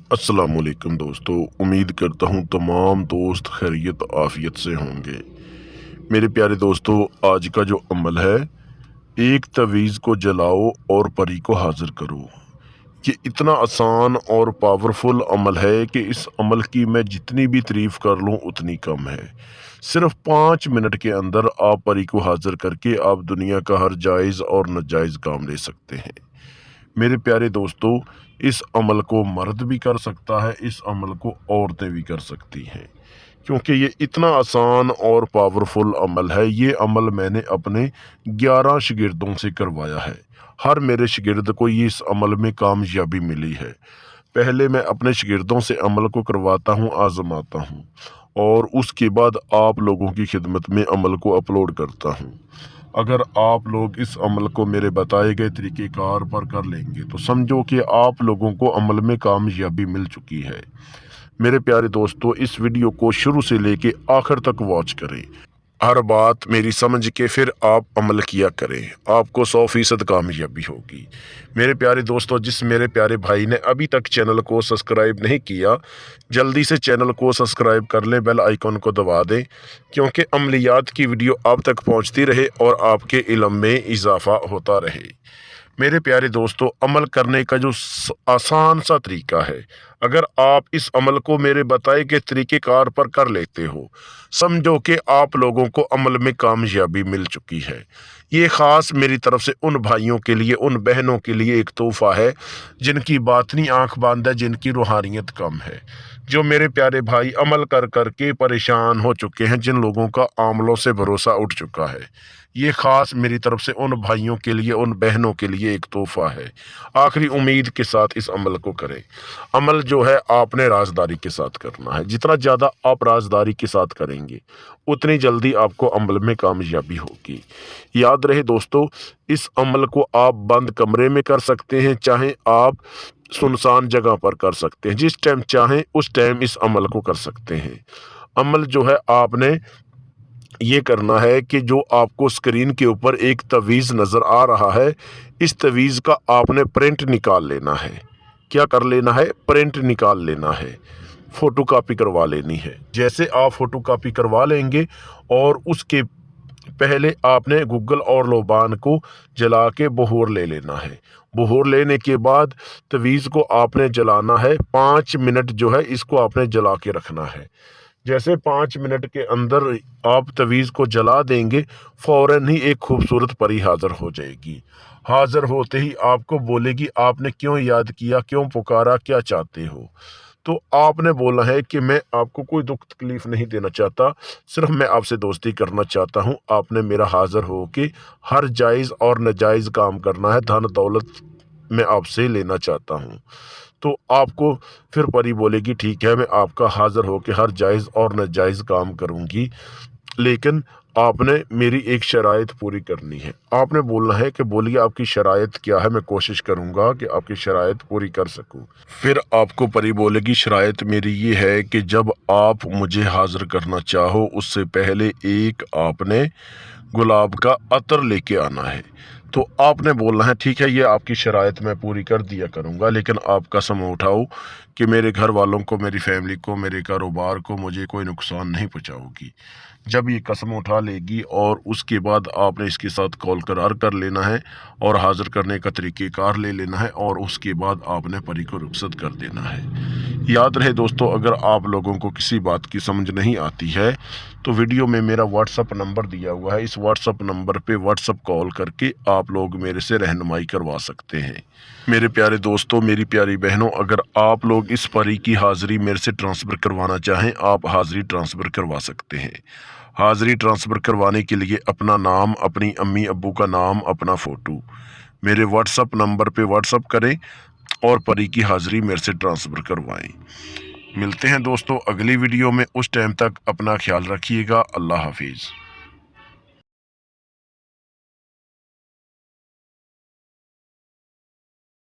السلام علیکم دوستو، امید کرتا ہوں تمام دوست خیریت عافیت سے ہوں گے۔ میرے پیارے دوستو، آج کا جو عمل ہے، ایک تعویذ کو جلاؤ اور پری کو حاضر کرو۔ یہ اتنا آسان اور پاورفل عمل ہے کہ اس عمل کی میں جتنی بھی تعریف کر لوں اتنی کم ہے۔ صرف 5 منٹ کے اندر آپ پری کو حاضر کر کے آپ دنیا کا ہر جائز اور ناجائز کام لے سکتے ہیں۔ میرے پیارے دوستو، اس عمل کو مرد بھی کر سکتا ہے، اس عمل کو عورتیں بھی کر سکتی ہیں، کیونکہ یہ اتنا آسان اور پاورفل عمل ہے۔ یہ عمل میں نے اپنے 11 شاگردوں سے کروایا ہے۔ ہر میرے شاگرد کو یہ اس عمل میں کامیابی ملی ہے۔ پہلے میں اپنے شاگردوں سے عمل کو کرواتا ہوں، آزماتا ہوں، اور اس کے بعد آپ لوگوں کی خدمت میں عمل کو اپلوڈ کرتا ہوں۔ اگر آپ لوگ اس عمل کو میرے بتائے گئے طریقہ کار پر کر لیں گے تو سمجھو کہ آپ لوگوں کو عمل میں کامیابی مل چکی ہے۔ میرے پیارے دوستو، اس ویڈیو کو شروع سے لے کے آخر تک واچ کریں۔ ہر بات میری سمجھ کے پھر آپ عمل کیا کریں، آپ کو 100% کامیابی ہوگی۔ میرے پیارے دوستو، جس میرے پیارے بھائی نے ابھی تک چینل کو سبسکرائب نہیں کیا، جلدی سے چینل کو سبسکرائب کر لیں، بیل آئیکن کو دبا دیں، کیونکہ عملیات کی ویڈیو آپ تک پہنچتی رہے اور آپ کے علم میں اضافہ ہوتا رہے۔ میرے پیارے دوستو، عمل کرنے کا جو آسان سا طریقہ ہے، اگر آپ اس عمل کو میرے بتائے گئے طریقہ کار پر کر لیتے ہو، سمجھو کہ آپ لوگوں کو عمل میں کامیابی مل چکی ہے۔ یہ خاص میری طرف سے ان بھائیوں کے لیے، ان بہنوں کے لیے ایک تحفہ ہے جن کی باطنی آنکھ بند ہے، جن کی روحانیت کم ہے، جو میرے پیارے بھائی عمل کر کر کے پریشان ہو چکے ہیں، جن لوگوں کا عملوں سے بھروسہ اٹھ چکا ہے۔ یہ خاص میری طرف سے ان بھائیوں کے لیے، ان بہنوں کے لیے ایک تحفہ ہے۔ آخری امید کے ساتھ اس عمل کو کریں۔ عمل جو ہے آپ نے رازداری کے ساتھ کرنا ہے۔ جتنا زیادہ آپ رازداری کے ساتھ کریں گے اتنی جلدی آپ کو عمل میں کامیابی ہوگی۔ یاد رہے دوستو، اس عمل کو آپ بند کمرے میں کر سکتے ہیں، چاہے آپ سنسان جگہ پر کر سکتے ہیں، جس ٹائم چاہیں اس ٹائم اس عمل کو کر سکتے ہیں۔ عمل جو ہے آپ نے یہ کرنا ہے کہ جو آپ کو اسکرین کے اوپر ایک تعویذ نظر آ رہا ہے، اس تعویذ کا آپ نے پرنٹ نکال لینا ہے۔ کیا کر لینا ہے؟ پرنٹ نکال لینا ہے، فوٹو کاپی کروا لینی ہے۔ جیسے آپ فوٹو کاپی کروا لیں گے اور اس کے پہلے آپ نے گوگل اور لوبان کو جلا کے بخور لے لینا ہے۔ بخور لینے کے بعد تعویذ کو آپ نے جلانا ہے۔ 5 منٹ جو ہے اس کو آپ نے جلا کے رکھنا ہے۔ جیسے 5 منٹ کے اندر آپ تعویذ کو جلا دیں گے، فوراً ہی ایک خوبصورت پری حاضر ہو جائے گی۔ حاضر ہوتے ہی آپ کو بولے گی آپ نے کیوں یاد کیا، کیوں پکارا، کیا چاہتے ہو؟ تو آپ نے بولا ہے کہ میں آپ کو کوئی دکھ تکلیف نہیں دینا چاہتا، صرف میں آپ سے دوستی کرنا چاہتا ہوں۔ آپ نے میرا حاضر ہو کے ہر جائز اور ناجائز کام کرنا ہے، دھن دولت میں آپ سے لینا چاہتا ہوں۔ تو آپ کو پھر پری بولے گی ٹھیک ہے، میں آپ کا حاضر ہو کے ہر جائز اور ناجائز کام کروں گی، لیکن آپ نے میری ایک شرائط پوری کرنی ہے۔ آپ نے بولنا ہے کہ بولیے آپ کی شرائط کیا ہے، میں کوشش کروں گا کہ آپ کی شرائط پوری کر سکوں۔ پھر آپ کو پری بولے گی شرائط میری یہ ہے کہ جب آپ مجھے حاضر کرنا چاہو اس سے پہلے ایک آپ نے گلاب کا عطر لے کے آنا ہے۔ تو آپ نے بولنا ہے ٹھیک ہے، یہ آپ کی شرائط میں پوری کر دیا کروں گا، لیکن آپ قسم اٹھاؤ کہ میرے گھر والوں کو، میری فیملی کو، میرے کاروبار کو مجھے کوئی نقصان نہیں پہنچاؤ گی۔ جب یہ قسم اٹھا لے گی اور اس کے بعد آپ نے اس کے ساتھ کال قرار کر لینا ہے اور حاضر کرنے کا طریقہ کار لے لینا ہے، اور اس کے بعد آپ نے پری کو رخصت کر دینا ہے۔ یاد رہے دوستو، اگر آپ لوگوں کو کسی بات کی سمجھ نہیں آتی ہے تو ویڈیو میں میرا واٹس اپ نمبر دیا ہوا ہے، اس واٹس اپ نمبر پہ واٹس اپ کال کر کے آپ لوگ میرے سے رہنمائی کروا سکتے ہیں۔ میرے پیارے دوستو، میری پیاری بہنوں، اگر آپ لوگ اس پری کی حاضری میرے سے ٹرانسفر کروانا چاہیں، آپ حاضری ٹرانسفر کروا سکتے ہیں۔ حاضری ٹرانسفر کروانے کے لیے اپنا نام، اپنی امی ابو کا نام، اپنا فوٹو میرے واٹس اپ نمبر پہ واٹس اپ کریں اور پری کی حاضری میرے سے ٹرانسفر کروائیں۔ ملتے ہیں دوستو اگلی ویڈیو میں، اس ٹائم تک اپنا خیال رکھیے گا۔ اللہ حافظ۔